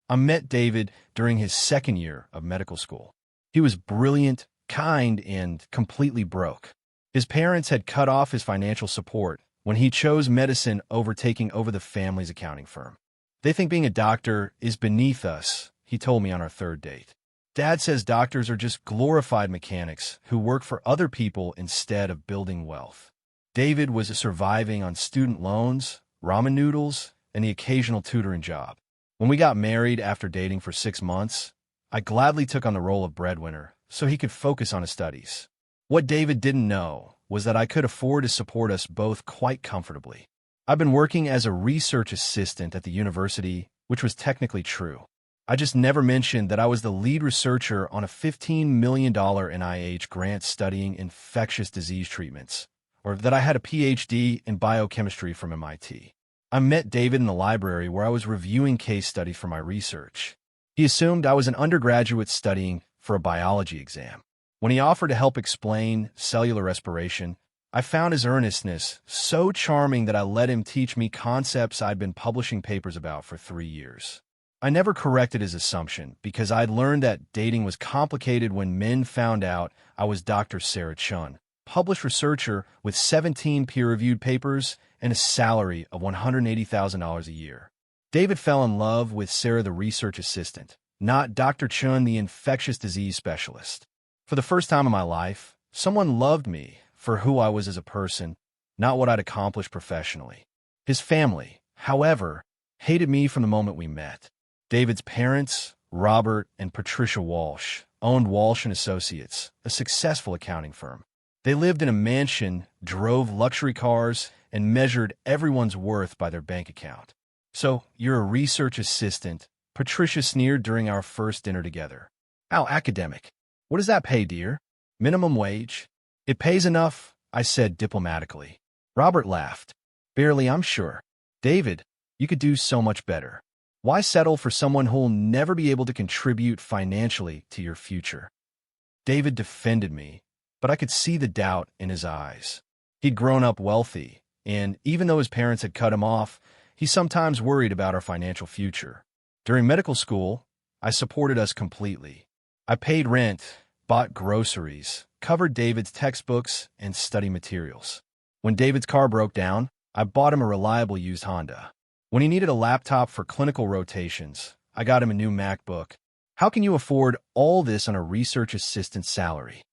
I met David during his second year of medical school. He was brilliant, kind, and completely broke. His parents had cut off his financial support when he chose medicine over taking over the family's accounting firm. They think being a doctor is beneath us, he told me on our third date. Dad says doctors are just glorified mechanics who work for other people instead of building wealth. David was surviving on student loans, ramen noodles, and the occasional tutoring job. When we got married after dating for 6 months, I gladly took on the role of breadwinner so he could focus on his studies. What David didn't know was that I could afford to support us both quite comfortably. I've been working as a research assistant at the university, which was technically true. I just never mentioned that I was the lead researcher on a $15 million NIH grant studying infectious disease treatments, or that I had a PhD in biochemistry from MIT. I met David in the library where I was reviewing case studies for my research. He assumed I was an undergraduate studying for a biology exam. When he offered to help explain cellular respiration, I found his earnestness so charming that I let him teach me concepts I'd been publishing papers about for 3 years. I never corrected his assumption because I'd learned that dating was complicated when men found out I was Dr. Sarah Chun, published researcher with 17 peer-reviewed papers and a salary of $180,000 a year. David fell in love with Sarah, the research assistant, not Dr. Chun, the infectious disease specialist. For the first time in my life, someone loved me for who I was as a person, not what I'd accomplished professionally. His family, however, hated me from the moment we met. David's parents, Robert and Patricia Walsh, owned Walsh & Associates, a successful accounting firm. They lived in a mansion, drove luxury cars, and measured everyone's worth by their bank account. "So, you're a research assistant," Patricia sneered during our first dinner together. "How academic. What does that pay, dear?" "Minimum wage." "It pays enough," I said diplomatically. Robert laughed. "Barely, I'm sure." "David, you could do so much better. Why settle for someone who'll never be able to contribute financially to your future?" David defended me, but I could see the doubt in his eyes. He'd grown up wealthy, and even though his parents had cut him off, he sometimes worried about our financial future. During medical school, I supported us completely. I paid rent, bought groceries, covered David's textbooks and study materials. When David's car broke down, I bought him a reliable used Honda. When he needed a laptop for clinical rotations, I got him a new MacBook. "How can you afford all this on a research assistant salary?"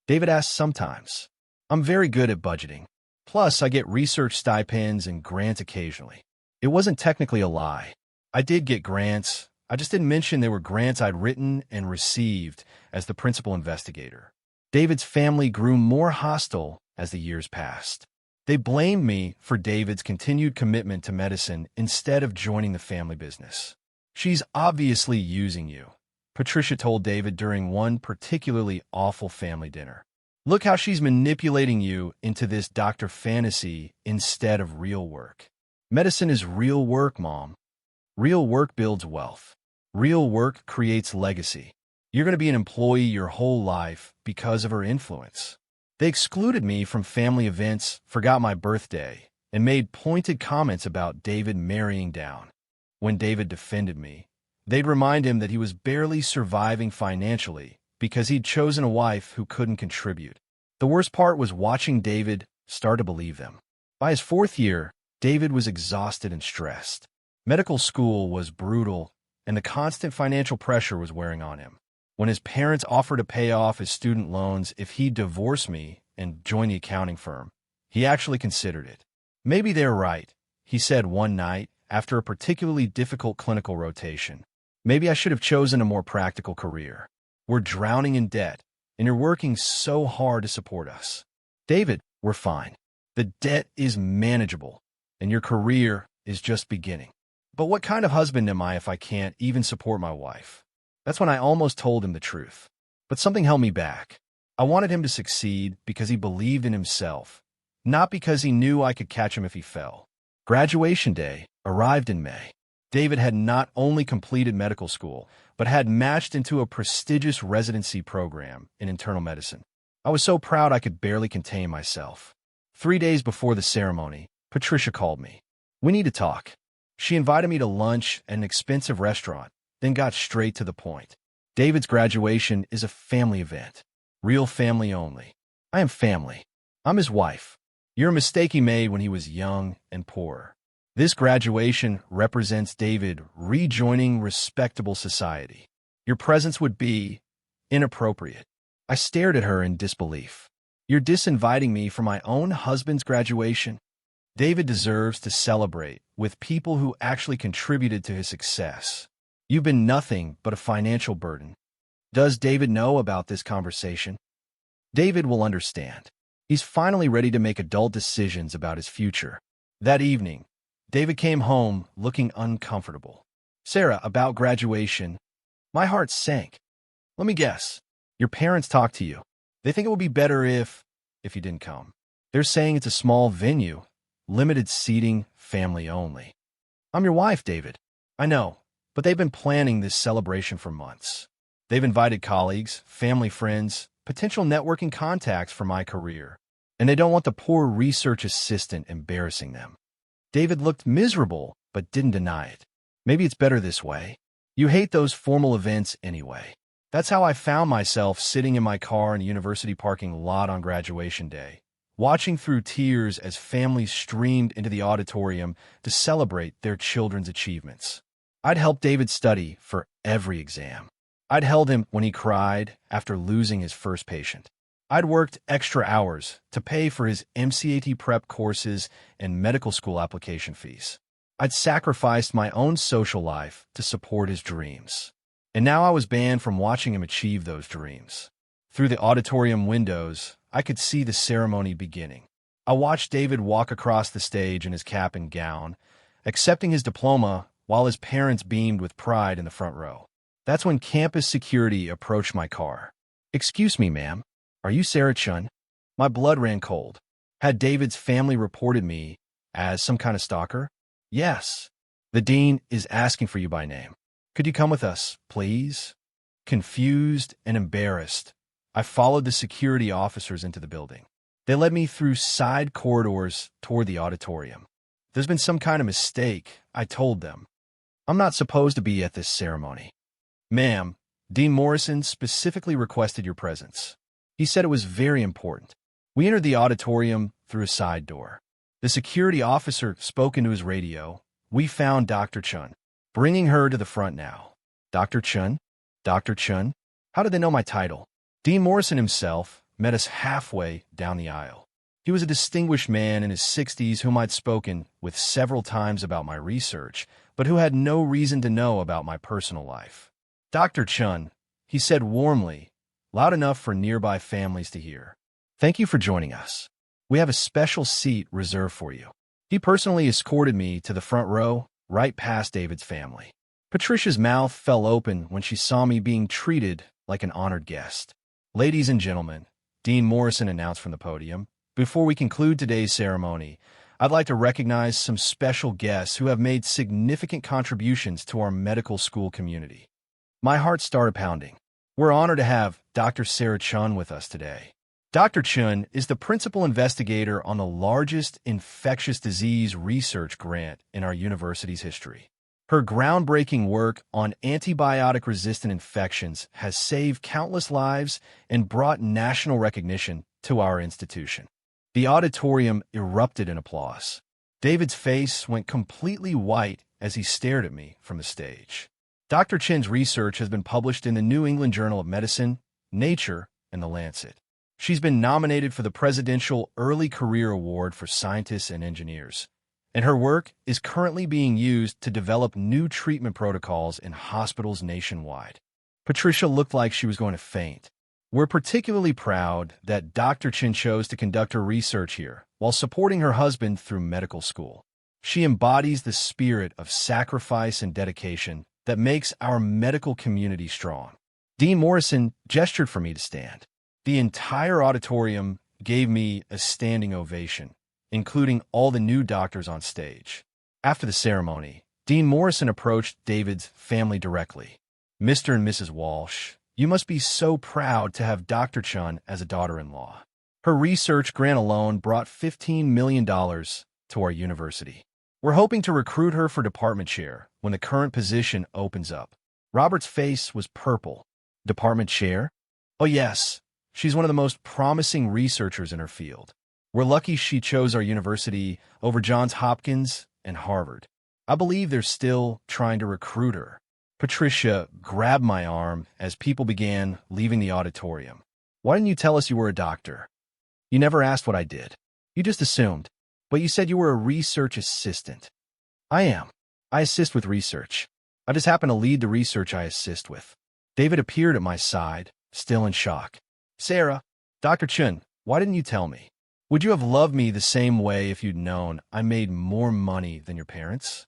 David asked sometimes. "I'm very good at budgeting. Plus, I get research stipends and grants occasionally." It wasn't technically a lie. I did get grants. I just didn't mention they were grants I'd written and received as the principal investigator. David's family grew more hostile as the years passed. They blamed me for David's continued commitment to medicine instead of joining the family business. "She's obviously using you," Patricia told David during one particularly awful family dinner. "Look how she's manipulating you into this doctor fantasy instead of real work." "Medicine is real work, Mom. Real work builds wealth. Real work creates legacy. You're going to be an employee your whole life because of her influence." They excluded me from family events, forgot my birthday, and made pointed comments about David marrying down. When David defended me, they'd remind him that he was barely surviving financially because he'd chosen a wife who couldn't contribute. The worst part was watching David start to believe them. By his 4th year, David was exhausted and stressed. Medical school was brutal, and the constant financial pressure was wearing on him. When his parents offered to pay off his student loans if he'd divorce me and join the accounting firm, he actually considered it. "Maybe they're right," he said one night after a particularly difficult clinical rotation. "Maybe I should have chosen a more practical career. We're drowning in debt, and you're working so hard to support us." "David, we're fine. The debt is manageable, and your career is just beginning." "But what kind of husband am I if I can't even support my wife?" That's when I almost told him the truth. But something held me back. I wanted him to succeed because he believed in himself, not because he knew I could catch him if he fell. Graduation day arrived in May. David had not only completed medical school, but had matched into a prestigious residency program in internal medicine. I was so proud I could barely contain myself. 3 days before the ceremony, Patricia called me. "We need to talk." She invited me to lunch at an expensive restaurant, then got straight to the point. David's graduation is a family event. Real family only. I am family. I'm his wife. You're a mistake he made when he was young and poor. This graduation represents David rejoining respectable society. Your presence would be inappropriate. I stared at her in disbelief. You're disinviting me for my own husband's graduation? David deserves to celebrate with people who actually contributed to his success. You've been nothing but a financial burden. Does David know about this conversation? David will understand. He's finally ready to make adult decisions about his future. That evening, David came home looking uncomfortable. Sarah, about graduation. My heart sank. Let me guess. Your parents talked to you. They think it would be better if you didn't come. They're saying it's a small venue, limited seating, family only. I'm your wife, David. I know, but they've been planning this celebration for months. They've invited colleagues, family friends, potential networking contacts for my career, and they don't want the poor research assistant embarrassing them. David looked miserable, but didn't deny it. Maybe it's better this way. You hate those formal events anyway. That's how I found myself sitting in my car in a university parking lot on graduation day, watching through tears as families streamed into the auditorium to celebrate their children's achievements. I'd helped David study for every exam. I'd held him when he cried after losing his first patient. I'd worked extra hours to pay for his MCAT prep courses and medical school application fees. I'd sacrificed my own social life to support his dreams. And now I was banned from watching him achieve those dreams. Through the auditorium windows, I could see the ceremony beginning. I watched David walk across the stage in his cap and gown, accepting his diploma while his parents beamed with pride in the front row. That's when campus security approached my car. "Excuse me, ma'am. Are you Sarah Chun?" My blood ran cold. Had David's family reported me as some kind of stalker? Yes. "The dean is asking for you by name. Could you come with us, please?" Confused and embarrassed, I followed the security officers into the building. They led me through side corridors toward the auditorium. "There's been some kind of mistake," I told them. "I'm not supposed to be at this ceremony." "Ma'am, Dean Morrison specifically requested your presence. He said it was very important." We entered the auditorium through a side door. The security officer spoke into his radio. We found Dr. Chun, bringing her to the front now. "Dr. Chun? Dr. Chun? How did they know my title?" Dean Morrison himself met us halfway down the aisle. He was a distinguished man in his 60s whom I'd spoken with several times about my research, but who had no reason to know about my personal life. "Dr. Chun," he said warmly, loud enough for nearby families to hear. "Thank you for joining us. We have a special seat reserved for you." He personally escorted me to the front row, right past David's family. Patricia's mouth fell open when she saw me being treated like an honored guest. "Ladies and gentlemen," Dean Morrison announced from the podium, "before we conclude today's ceremony, I'd like to recognize some special guests who have made significant contributions to our medical school community." My heart started pounding. We're honored to have Dr. Sarah Chun with us today. Dr. Chun is the principal investigator on the largest infectious disease research grant in our university's history. Her groundbreaking work on antibiotic-resistant infections has saved countless lives and brought national recognition to our institution. The auditorium erupted in applause. David's face went completely white as he stared at me from the stage. Dr. Chun's research has been published in the New England Journal of Medicine, Nature, and The Lancet. She's been nominated for the Presidential Early Career Award for Scientists and Engineers, and her work is currently being used to develop new treatment protocols in hospitals nationwide. Patricia looked like she was going to faint. We're particularly proud that Dr. Chun chose to conduct her research here while supporting her husband through medical school. She embodies the spirit of sacrifice and dedication that makes our medical community strong. Dean Morrison gestured for me to stand. The entire auditorium gave me a standing ovation, including all the new doctors on stage. After the ceremony, Dean Morrison approached David's family directly. "Mr. and Mrs. Walsh, you must be so proud to have Dr. Chun as a daughter-in-law. Her research grant alone brought $15 million to our university. We're hoping to recruit her for department chair when the current position opens up. Robert's face was purple. Department chair? Oh, yes. She's one of the most promising researchers in her field. We're lucky she chose our university over Johns Hopkins and Harvard. I believe they're still trying to recruit her. Patricia grabbed my arm as people began leaving the auditorium. Why didn't you tell us you were a doctor? You never asked what I did. You just assumed. But you said you were a research assistant. I am. I assist with research. I just happen to lead the research I assist with. David appeared at my side, still in shock. Sarah, Dr. Chun, why didn't you tell me? Would you have loved me the same way if you'd known I made more money than your parents?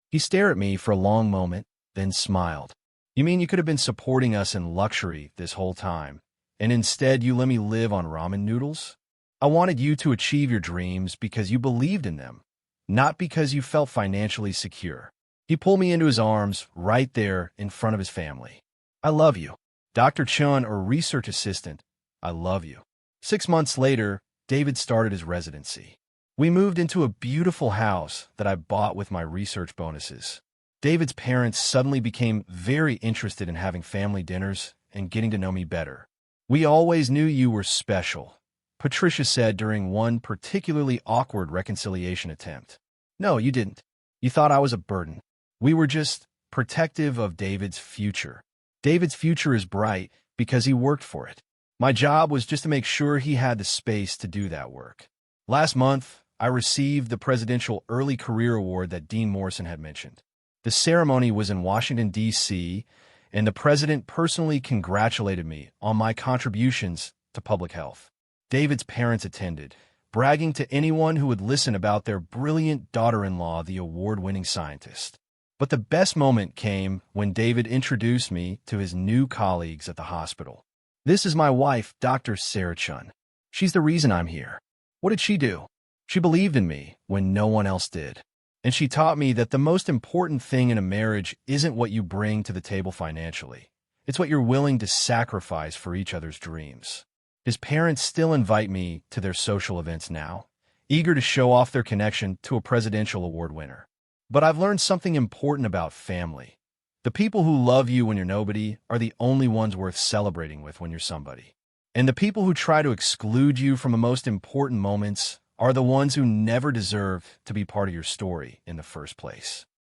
He stared at me for a long moment, then smiled. You mean you could have been supporting us in luxury this whole time, and instead you let me live on ramen noodles? I wanted you to achieve your dreams because you believed in them, not because you felt financially secure. He pulled me into his arms right there in front of his family. I love you. Dr. Chun, or research assistant, I love you. 6 months later, David started his residency. We moved into a beautiful house that I bought with my research bonuses. David's parents suddenly became very interested in having family dinners and getting to know me better. We always knew you were special, Patricia said during one particularly awkward reconciliation attempt. No, you didn't. You thought I was a burden. We were just protective of David's future. David's future is bright because he worked for it. My job was just to make sure he had the space to do that work. Last month, I received the Presidential Early Career Award that Dean Morrison had mentioned. The ceremony was in Washington, D.C., and the president personally congratulated me on my contributions to public health. David's parents attended, bragging to anyone who would listen about their brilliant daughter-in-law, the award-winning scientist. But the best moment came when David introduced me to his new colleagues at the hospital. This is my wife, Dr. Sarah Chun. She's the reason I'm here. What did she do? She believed in me when no one else did. And she taught me that the most important thing in a marriage isn't what you bring to the table financially. It's what you're willing to sacrifice for each other's dreams. His parents still invite me to their social events now, eager to show off their connection to a presidential award winner. But I've learned something important about family. The people who love you when you're nobody are the only ones worth celebrating with when you're somebody. And the people who try to exclude you from the most important moments are the ones who never deserve to be part of your story in the first place.